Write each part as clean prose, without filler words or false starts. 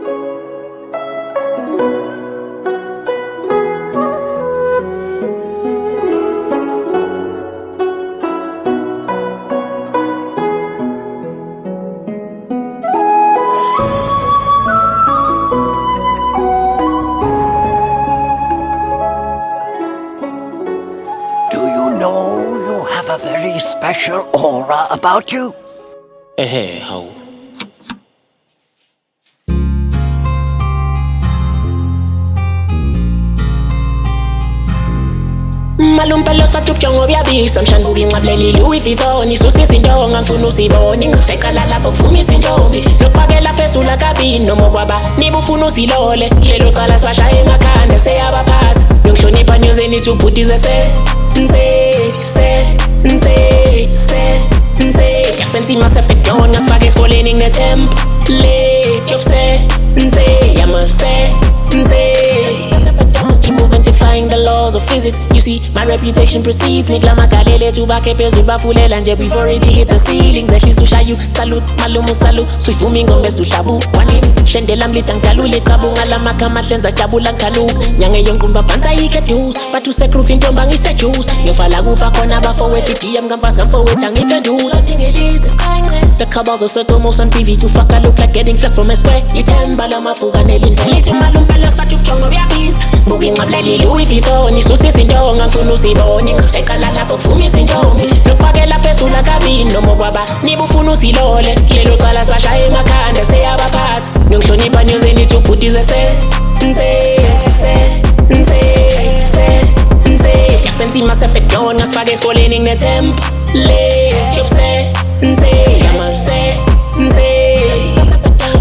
You have a very special aura about you. Hey, ho. Malumpelo sathupjongo byabisa mshanguka inqableli Louis Vuitton isusisa intonga ngifuna usibone ngiseqala lapho vumisa intombi nokuphakela phezulu akabini noma kwaba niba ufuna usilole lelo cala sibashaya emakhanda seyabaphatha nokuhlonipha nyozeni ithi ubhudize yafenza imasefedon ngakufaka esikoleni nginethemba le jobse movement defying the laws of physics. You see, my reputation precedes me. Glamagalele tubake phezulu bafulela nje. We've already hit the ceilings. Ehlisa ushayu salute malumu salu swifumingo ngombe ushabu wanini shendela mlita ngidalule qabu ngalamakama hlenza jabula ngikhaluka nyange yonkumba bhanza yike dues but usekruf intomba ngise juice yofala kufa khona bafowethu DM ngamfazi ngamfowethu angiphendula dingelisi siqanqe the cabals are circle motion PV to fuck I look like getting flack from a square ithemba lamafuka nelindlela lithi malumpelo sathi ujongo byabisa buka inqableli Louis Vuitton isusisa intonga ngifuna usibone ngiseqala lapho vumisa intombi nokuphakela phezulu akabini noma kwaba niba ufuna usilole lelo cala sibashaya emakhanda seyabaphatha nokuhlonipha nyozeni ithi ubhudize yafenza imasefedon ngakufaka esikoleni nginethemba le jobse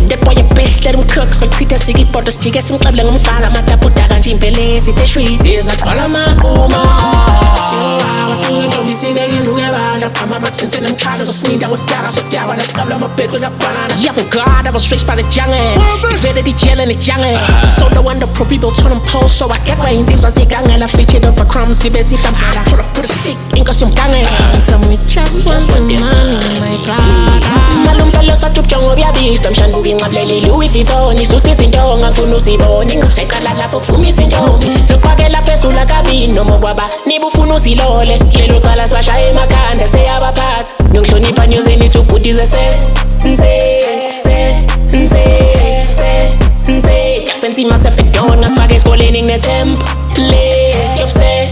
that boy a bitch, let him cook. So treat us like borders, she gets some club like I'm mata puta kanji impelezi it's a shreeze. Says I call him a coma. I was doing don't be saying you know about I'm my sense and I'm kind of so sneak I would die so down when I club like my bed with a banana. Yeah, for God, I was raised by this youngin'. Invented the jail and it's youngin'. So no wonder pro people turn them post so I get brains. This was a gang and I featured up for crumbs. See basic I'm sad. I put a stick in cause I'm gangin'. Some we just want the money, my God. Malumpelo sathupjongo byabisa mshanguka inqableli Louis Vuitton isusisa intonga ngifuna usibone ngiseqala lapho vumisa intombi nokuphakela phezulu akabini noma kwaba niba ufuna usilole lelo cala sibashaya emakhanda seyabaphatha nokuhlonipha nyozeni ithi ubhudize yafenza imasefedon ngakufaka esikoleni nginethemba le jobse